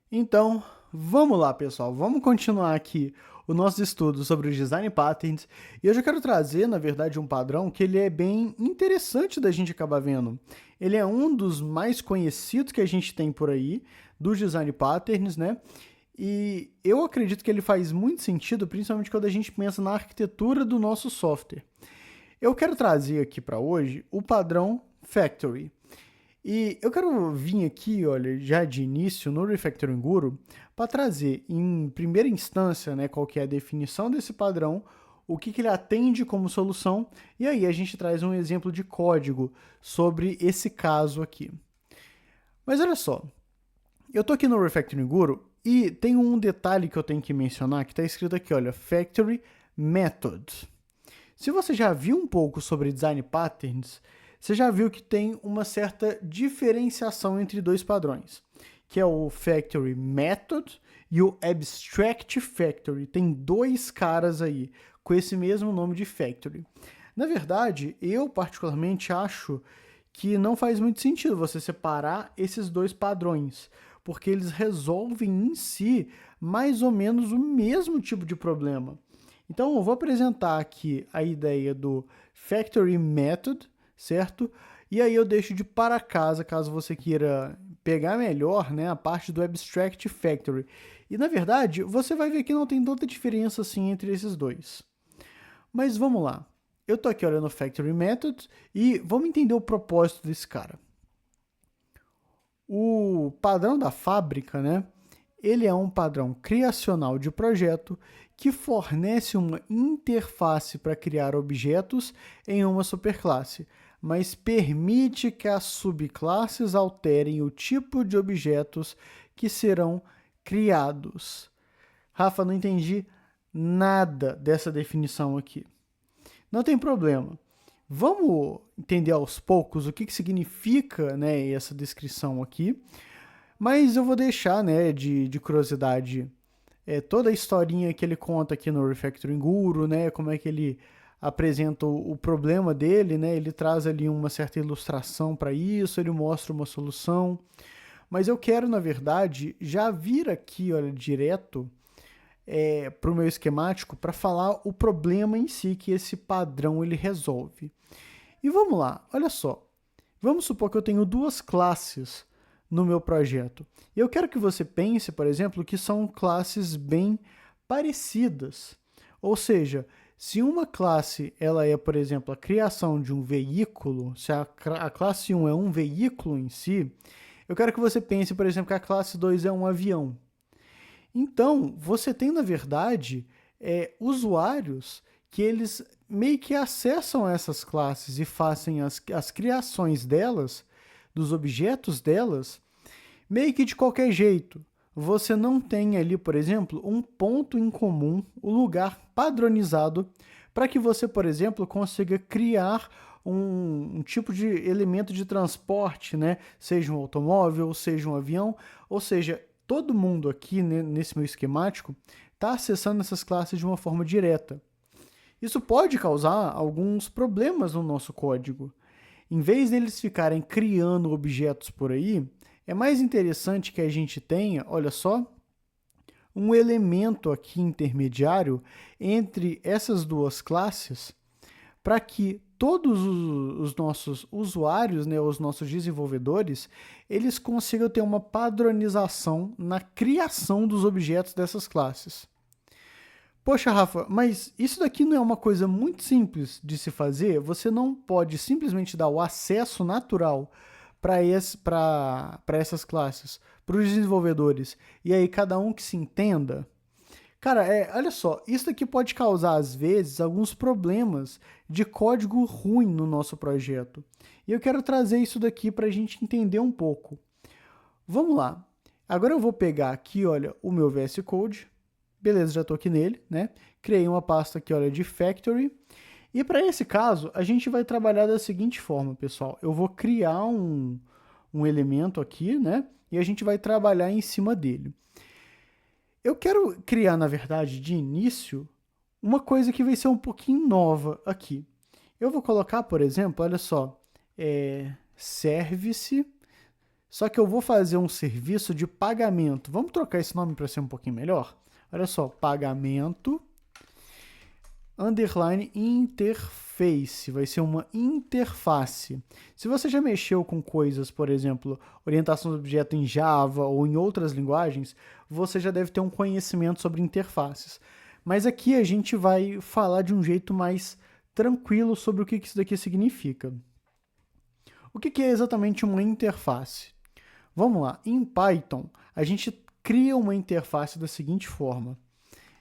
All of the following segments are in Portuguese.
Então, vamos lá, pessoal. Vamos continuar aqui o nosso estudo sobre os design patterns. E hoje eu quero trazer, na verdade, um padrão que ele é bem interessante da gente acabar vendo. Ele é um dos mais conhecidos que a gente tem por aí, dos design patterns, né? E eu acredito que ele faz muito sentido, principalmente quando a gente pensa na arquitetura do nosso software. Eu quero trazer aqui para hoje o padrão Factory. E eu quero vir aqui, olha, já de início no Refactoring Guru, para trazer em primeira instância, né, qual que é a definição desse padrão, o que ele atende como solução, e aí a gente traz um exemplo de código sobre esse caso aqui. Mas olha só, eu tô aqui no Refactoring Guru e tem um detalhe que eu tenho que mencionar, que está escrito aqui, olha, Factory Method. Se você já viu um pouco sobre design patterns, você já viu que tem uma certa diferenciação entre dois padrões, que é o Factory Method e o Abstract Factory. Tem dois caras aí com esse mesmo nome de Factory. Na verdade, eu particularmente acho que não faz muito sentido você separar esses dois padrões, porque eles resolvem em si mais ou menos o mesmo tipo de problema. Então, eu vou apresentar aqui a ideia do Factory Method, certo? E aí eu deixo de para casa, caso você queira pegar melhor, né, a parte do Abstract Factory. E, na verdade, você vai ver que não tem tanta diferença assim entre esses dois. Mas vamos lá. Eu estou aqui olhando o Factory Method e vamos entender o propósito desse cara. O padrão da fábrica, né? Ele é um padrão criacional de projeto que fornece uma interface para criar objetos em uma superclasse, mas permite que as subclasses alterem o tipo de objetos que serão criados. Rafa, não entendi nada dessa definição aqui. Não tem problema. Vamos entender aos poucos o que significa, né, essa descrição aqui. Mas eu vou deixar, né, de curiosidade, toda a historinha que ele conta aqui no Refactoring Guru, né, como é que ele apresenta o problema dele, né, ele traz ali uma certa ilustração para isso, ele mostra uma solução. Mas eu quero, na verdade, já vir aqui, olha, direto para o meu esquemático para falar o problema em si que esse padrão ele resolve. E vamos lá, olha só. Vamos supor que eu tenho duas classes no meu projeto. E eu quero que você pense, por exemplo, que são classes bem parecidas. Ou seja, se uma classe ela é, por exemplo, a criação de um veículo, se a classe 1 é um veículo em si, eu quero que você pense, por exemplo, que a classe 2 é um avião. Então, você tem, na verdade, usuários que eles meio que acessam essas classes e fazem as criações delas, dos objetos delas, meio que de qualquer jeito. Você não tem ali, por exemplo, um ponto em comum, um lugar padronizado, para que você, por exemplo, consiga criar um tipo de elemento de transporte, né? Seja um automóvel, seja um avião, ou seja, todo mundo aqui nesse meu esquemático está acessando essas classes de uma forma direta. Isso pode causar alguns problemas no nosso código. Em vez deles ficarem criando objetos por aí, é mais interessante que a gente tenha, olha só, um elemento aqui intermediário entre essas duas classes para que todos os nossos usuários, né, os nossos desenvolvedores, eles consigam ter uma padronização na criação dos objetos dessas classes. Poxa, Rafa, mas isso daqui não é uma coisa muito simples de se fazer? Você não pode simplesmente dar o acesso natural para essas classes, para os desenvolvedores, e aí cada um que se entenda? Cara, olha só, isso aqui pode causar, às vezes, alguns problemas de código ruim no nosso projeto. E eu quero trazer isso daqui para a gente entender um pouco. Vamos lá. Agora eu vou pegar aqui, olha, o meu VS Code. Beleza, já estou aqui nele, né? Criei uma pasta aqui, olha, de Factory. E para esse caso, a gente vai trabalhar da seguinte forma, pessoal. Eu vou criar um elemento aqui, né? E a gente vai trabalhar em cima dele. Eu quero criar, na verdade, de início, uma coisa que vai ser um pouquinho nova aqui. Eu vou colocar, por exemplo, olha só, service, só que eu vou fazer um serviço de pagamento. Vamos trocar esse nome para ser um pouquinho melhor? Olha só, pagamento underline interface, vai ser uma interface. Se você já mexeu com coisas, por exemplo, orientação do objeto em Java ou em outras linguagens, você já deve ter um conhecimento sobre interfaces. Mas aqui a gente vai falar de um jeito mais tranquilo sobre o que isso daqui significa. O que é exatamente uma interface? Vamos lá, em Python, a gente cria uma interface da seguinte forma.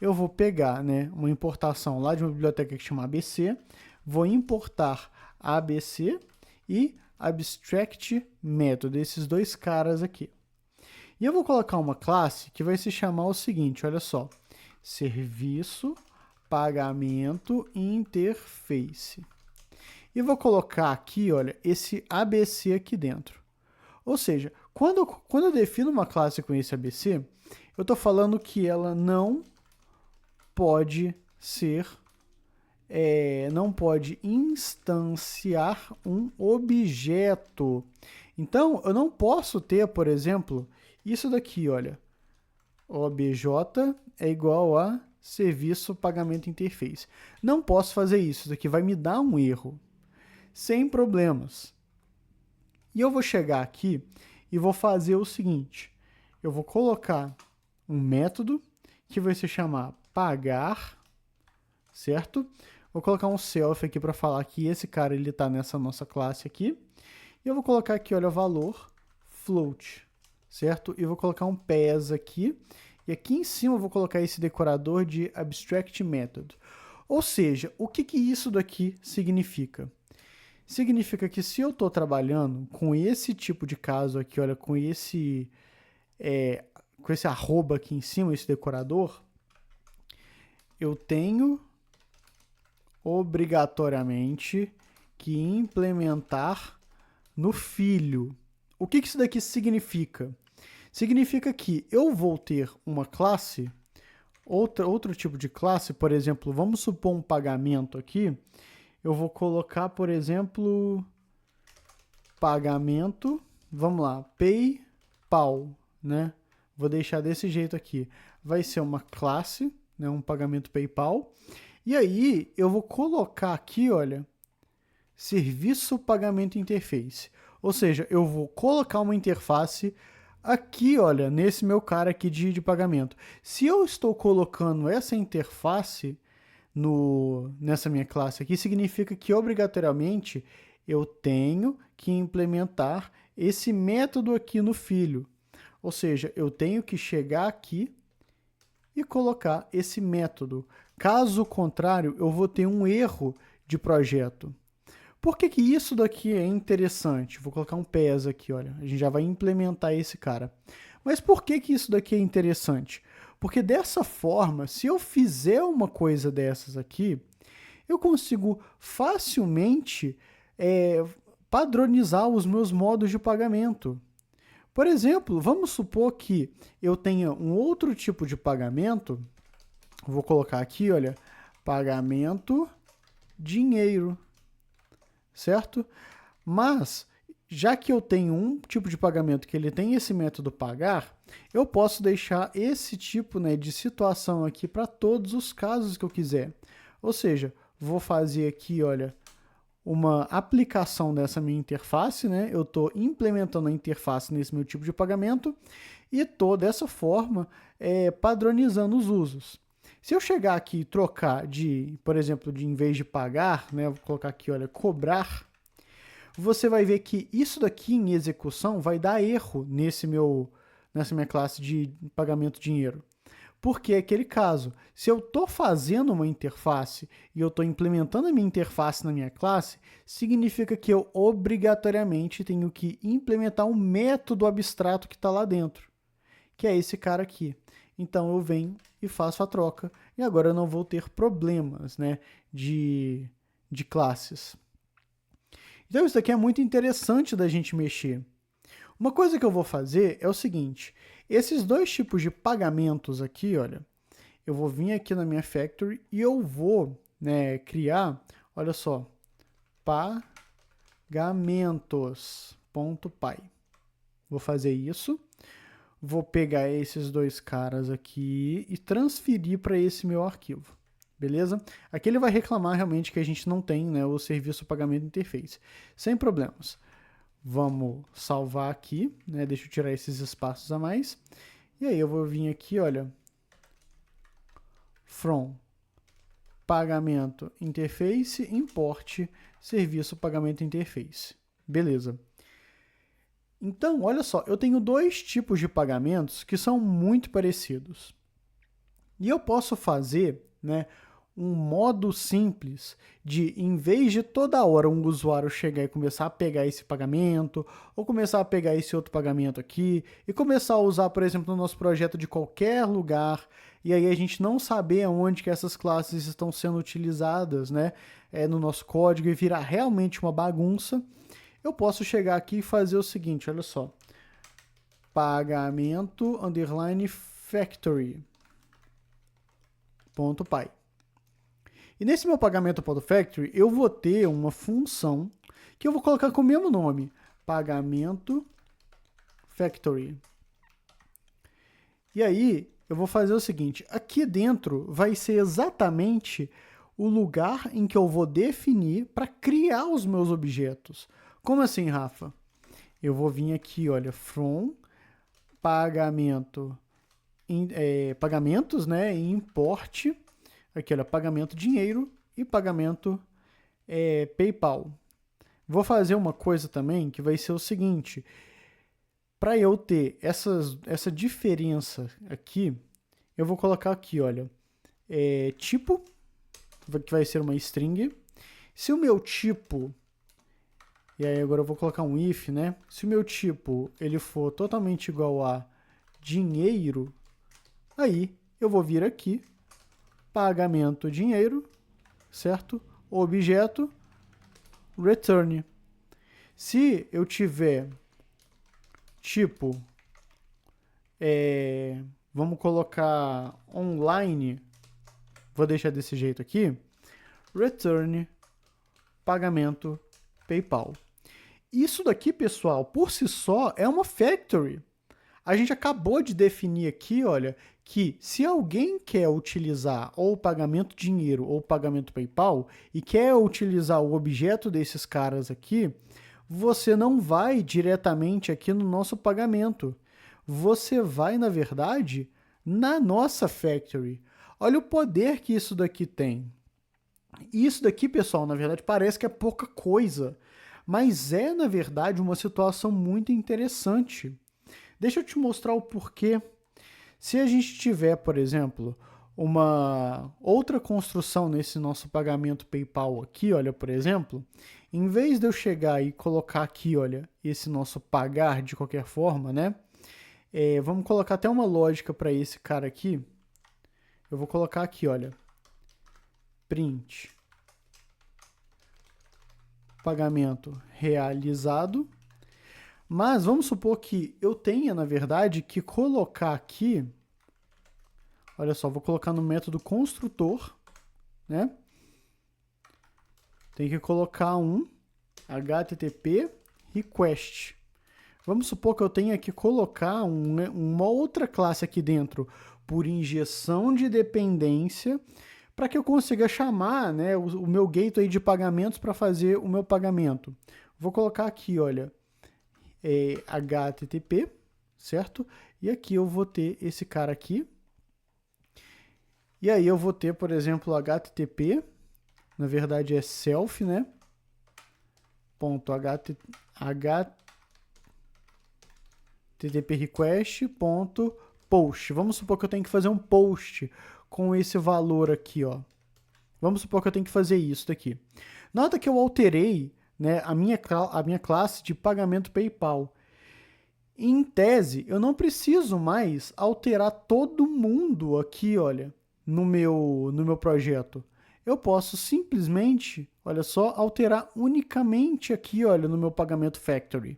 Eu vou pegar, né, uma importação lá de uma biblioteca que chama ABC, vou importar ABC e abstract method, esses dois caras aqui. E eu vou colocar uma classe que vai se chamar o seguinte, olha só, serviço pagamento interface. E vou colocar aqui, olha, esse ABC aqui dentro. Ou seja, quando eu defino uma classe com esse ABC, eu estou falando que ela não pode ser, não pode instanciar um objeto. Então, eu não posso ter, por exemplo, isso daqui, olha, obj é igual a serviço pagamento interface. Não posso fazer isso, isso aqui vai me dar um erro, sem problemas. E eu vou chegar aqui e vou fazer o seguinte, eu vou colocar um método que vai se chamar pagar, certo? Vou colocar um self aqui para falar que esse cara ele está nessa nossa classe aqui. E eu vou colocar aqui, olha, valor float, certo? E vou colocar um pass aqui. E aqui em cima eu vou colocar esse decorador de abstract method. Ou seja, o que isso daqui significa? Significa que se eu estou trabalhando com esse tipo de caso aqui, olha, com esse arroba aqui em cima, esse decorador, eu tenho obrigatoriamente que implementar no filho. O que isso daqui significa? Significa que eu vou ter uma classe, outro tipo de classe, por exemplo, vamos supor um pagamento aqui, eu vou colocar, por exemplo, pagamento, vamos lá, PayPal, né? Vou deixar desse jeito aqui. Vai ser uma classe, né, um pagamento PayPal. E aí eu vou colocar aqui, olha, serviço pagamento interface. Ou seja, eu vou colocar uma interface aqui, olha, nesse meu cara aqui de pagamento. Se eu estou colocando essa interface nessa minha classe aqui, significa que obrigatoriamente eu tenho que implementar esse método aqui no filho. Ou seja, eu tenho que chegar aqui e colocar esse método. Caso contrário, eu vou ter um erro de projeto. Por que isso daqui é interessante? Vou colocar um PES aqui, olha. A gente já vai implementar esse cara. Mas por que isso daqui é interessante? Porque dessa forma, se eu fizer uma coisa dessas aqui, eu consigo facilmente padronizar os meus modos de pagamento. Por exemplo, vamos supor que eu tenha um outro tipo de pagamento, vou colocar aqui, olha, pagamento dinheiro, certo? Mas, já que eu tenho um tipo de pagamento que ele tem esse método pagar, eu posso deixar esse tipo, né, de situação aqui para todos os casos que eu quiser. Ou seja, vou fazer aqui, olha, uma aplicação dessa minha interface, né? Eu estou implementando a interface nesse meu tipo de pagamento e estou, dessa forma, padronizando os usos. Se eu chegar aqui e trocar por exemplo, em vez de pagar, né, vou colocar aqui, olha, cobrar, você vai ver que isso daqui em execução vai dar erro nessa minha classe de pagamento dinheiro. Porque é aquele caso, se eu estou fazendo uma interface e eu estou implementando a minha interface na minha classe, significa que eu obrigatoriamente tenho que implementar um método abstrato que está lá dentro, que é esse cara aqui. Então eu venho e faço a troca e agora eu não vou ter problemas, né, de classes. Então isso daqui é muito interessante da gente mexer. Uma coisa que eu vou fazer é o seguinte, esses dois tipos de pagamentos aqui, olha, eu vou vir aqui na minha factory e eu vou, né, criar, olha só, pagamentos.py. Vou fazer isso. Vou pegar esses dois caras aqui e transferir para esse meu arquivo. Beleza? Aqui ele vai reclamar realmente que a gente não tem, né, o serviço pagamento interface. Sem problemas. Vamos salvar aqui, né? Deixa eu tirar esses espaços a mais. E aí eu vou vir aqui, olha. From pagamento interface, import serviço pagamento interface. Beleza. Então, olha só, eu tenho dois tipos de pagamentos que são muito parecidos. E eu posso fazer, né, um modo simples de, em vez de toda hora um usuário chegar e começar a pegar esse pagamento, ou começar a pegar esse outro pagamento aqui, e começar a usar, por exemplo, no nosso projeto de qualquer lugar, e aí a gente não saber aonde que essas classes estão sendo utilizadas, né, no nosso código e virar realmente uma bagunça, eu posso chegar aqui e fazer o seguinte, olha só, pagamento underline factory .py. E nesse meu pagamento.factory, eu vou ter uma função que eu vou colocar com o mesmo nome, pagamento factory. E aí, eu vou fazer o seguinte, aqui dentro vai ser exatamente o lugar em que eu vou definir para criar os meus objetos. Como assim, Rafa? Eu vou vir aqui, olha, from pagamento, pagamentos, né, e import, aqui, olha, pagamento dinheiro e pagamento PayPal. Vou fazer uma coisa também que vai ser o seguinte, para eu ter essa diferença aqui, eu vou colocar aqui, olha, tipo, que vai ser uma string. Se o meu tipo, e aí agora eu vou colocar um if, né? Se o meu tipo ele for totalmente igual a dinheiro, aí eu vou vir aqui, pagamento dinheiro, certo? Objeto, return. Se eu tiver tipo, vamos colocar online, vou deixar desse jeito aqui, return, pagamento PayPal. Isso daqui, pessoal, por si só é uma factory. A gente acabou de definir aqui, olha, que se alguém quer utilizar ou pagamento dinheiro ou pagamento PayPal e quer utilizar o objeto desses caras aqui, você não vai diretamente aqui no nosso pagamento. Você vai, na verdade, na nossa factory. Olha o poder que isso daqui tem. Isso daqui, pessoal, na verdade, parece que é pouca coisa, mas é, na verdade, uma situação muito interessante. Deixa eu te mostrar o porquê. Se a gente tiver, por exemplo, uma outra construção nesse nosso pagamento PayPal aqui, olha, por exemplo, em vez de eu chegar e colocar aqui, olha, esse nosso pagar de qualquer forma, né? Vamos colocar até uma lógica para esse cara aqui. Eu vou colocar aqui, olha, print pagamento realizado. Mas vamos supor que eu tenha, na verdade, que colocar aqui, olha só, vou colocar no método construtor, né? Tem que colocar um HTTP request. Vamos supor que eu tenha que colocar uma outra classe aqui dentro por injeção de dependência para que eu consiga chamar, né, o meu gateway de pagamentos para fazer o meu pagamento. Vou colocar aqui, olha, HTTP, certo? E aqui eu vou ter esse cara aqui. E aí eu vou ter, por exemplo, HTTP, na verdade é self, né? Ponto HTTP request ponto post. Vamos supor que eu tenho que fazer um post com esse valor aqui, ó. Vamos supor que eu tenho que fazer isso daqui. Nota que eu alterei, né, a minha classe de pagamento PayPal. Em tese, eu não preciso mais alterar todo mundo aqui, olha, no meu projeto. Eu posso simplesmente, olha só, alterar unicamente aqui, olha, no meu pagamento factory.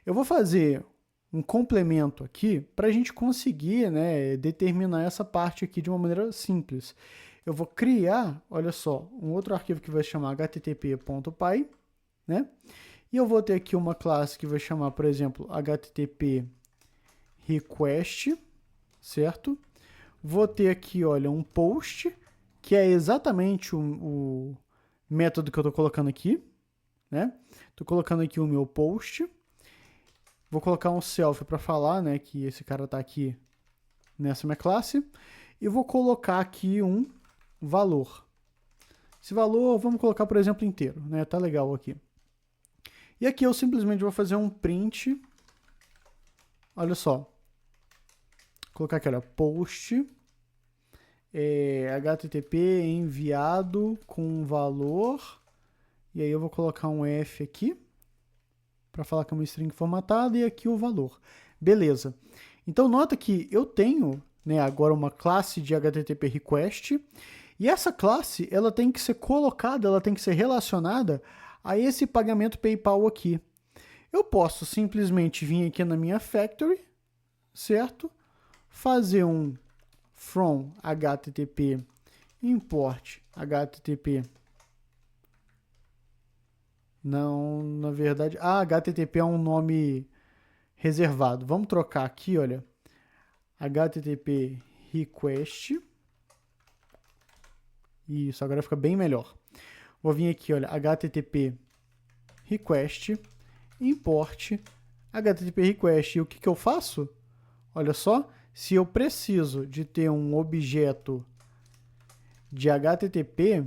Eu vou fazer um complemento aqui para a gente conseguir, né, determinar essa parte aqui de uma maneira simples. Eu vou criar, olha só, um outro arquivo que vai se chamar http.py, né? E eu vou ter aqui uma classe que vai chamar, por exemplo, HTTP request, certo? Vou ter aqui, olha, um post, que é exatamente o método que eu estou colocando aqui, né? Estou colocando aqui o meu post. Vou colocar um self para falar, né, que esse cara está aqui nessa minha classe. E vou colocar aqui um valor. Esse valor, vamos colocar, por exemplo, inteiro, né? Tá legal aqui. E aqui eu simplesmente vou fazer um print. Olha só. Vou colocar aqui, olha, post HTTP enviado com valor. E aí eu vou colocar um F aqui para falar que é uma string formatada e aqui o valor. Beleza. Então nota que eu tenho, né, agora uma classe de HTTP request e essa classe ela tem que ser colocada, ela tem que ser relacionada a esse pagamento PayPal aqui. Eu posso simplesmente vir aqui na minha factory, certo? Fazer um from HTTP import HTTP. Não, na verdade, HTTP é um nome reservado. Vamos trocar aqui, olha, HTTP request. Isso, agora fica bem melhor. Vou vir aqui, olha, HTTP request, import HTTP request. E o que eu faço? Olha só, se eu preciso de ter um objeto de HTTP,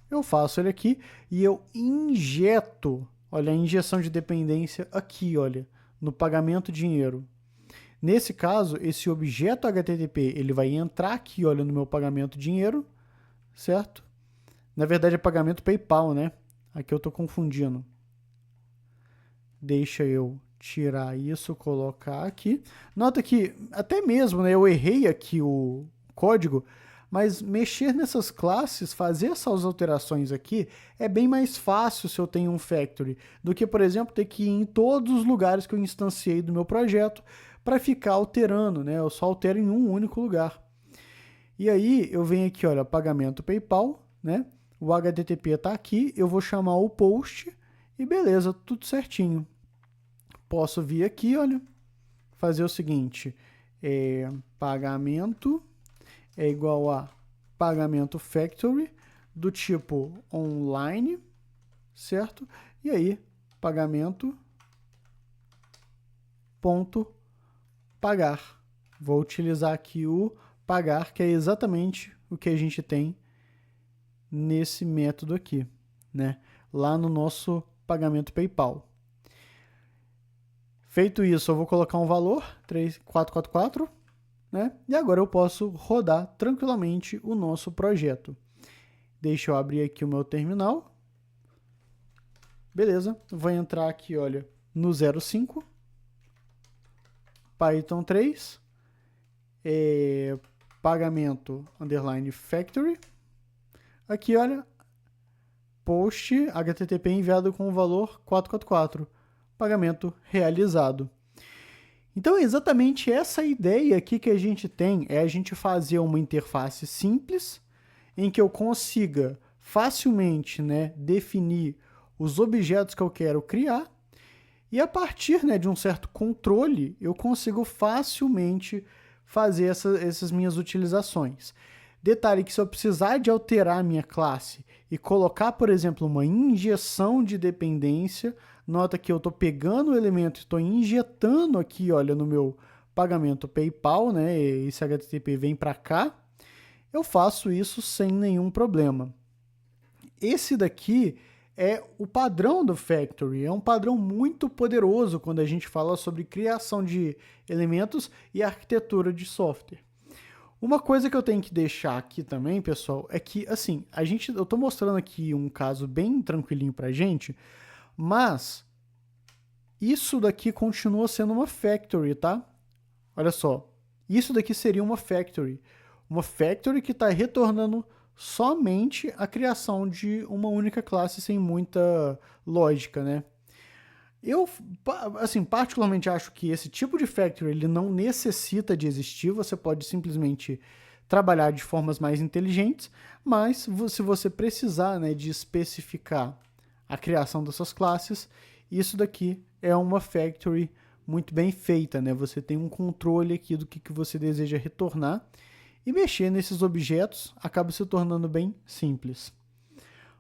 eu faço ele aqui e eu injeto, olha, a injeção de dependência aqui, olha, no pagamento dinheiro. Nesse caso, esse objeto HTTP, ele vai entrar aqui, olha, no meu pagamento dinheiro, certo? Na verdade é pagamento PayPal, né? Aqui eu estou confundindo. Deixa eu tirar isso, colocar aqui. Nota que até mesmo, né, eu errei aqui o código, mas mexer nessas classes, fazer essas alterações aqui, é bem mais fácil se eu tenho um factory, do que, por exemplo, ter que ir em todos os lugares que eu instanciei do meu projeto para ficar alterando, né? Eu só altero em um único lugar. E aí eu venho aqui, olha, pagamento PayPal, né? O HTTP está aqui, eu vou chamar o post e beleza, tudo certinho. Posso vir aqui, olha, fazer o seguinte, pagamento é igual a pagamento factory do tipo online, certo? E aí, pagamento ponto pagar. Vou utilizar aqui o pagar, que é exatamente o que a gente tem nesse método aqui, né? Lá no nosso pagamento PayPal. Feito isso, eu vou colocar um valor, 3444, né? E agora eu posso rodar tranquilamente o nosso projeto. Deixa eu abrir aqui o meu terminal. Beleza, vou entrar aqui, olha, no 05, Python 3, pagamento underline factory. Aqui, olha, post HTTP enviado com o valor 444, pagamento realizado. Então é exatamente essa ideia aqui que a gente tem, é a gente fazer uma interface simples, em que eu consiga facilmente, né, definir os objetos que eu quero criar, e a partir, né, de um certo controle, eu consigo facilmente fazer essas minhas utilizações. Detalhe que se eu precisar de alterar a minha classe e colocar, por exemplo, uma injeção de dependência, nota que eu estou pegando o elemento e estou injetando aqui, olha, no meu pagamento PayPal, né? Esse HTTP vem para cá, eu faço isso sem nenhum problema. Esse daqui é o padrão do Factory, é um padrão muito poderoso quando a gente fala sobre criação de elementos e arquitetura de software. Uma coisa que eu tenho que deixar aqui também, pessoal, é que, assim, eu estou mostrando aqui um caso bem tranquilinho pra gente, mas isso daqui continua sendo uma factory, tá? Olha só, isso daqui seria uma factory que está retornando somente a criação de uma única classe sem muita lógica, né? Eu, assim, particularmente acho que esse tipo de factory ele não necessita de existir, você pode simplesmente trabalhar de formas mais inteligentes, mas se você precisar, né, de especificar a criação dessas classes. Isso daqui é uma factory muito bem feita, né? Você tem um controle aqui do que você deseja retornar e mexer nesses objetos acaba se tornando bem simples.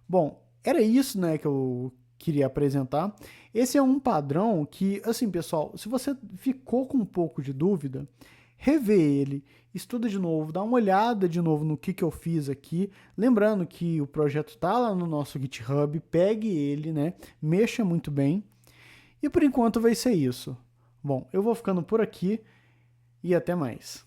Bom, era isso, né, que eu queria apresentar. Esse é um padrão que, assim, pessoal, se você ficou com um pouco de dúvida, revê ele, estuda de novo, dá uma olhada de novo no que eu fiz aqui. Lembrando que o projeto está lá no nosso GitHub, pegue ele, né, mexa muito bem. E por enquanto vai ser isso. Bom, eu vou ficando por aqui e até mais.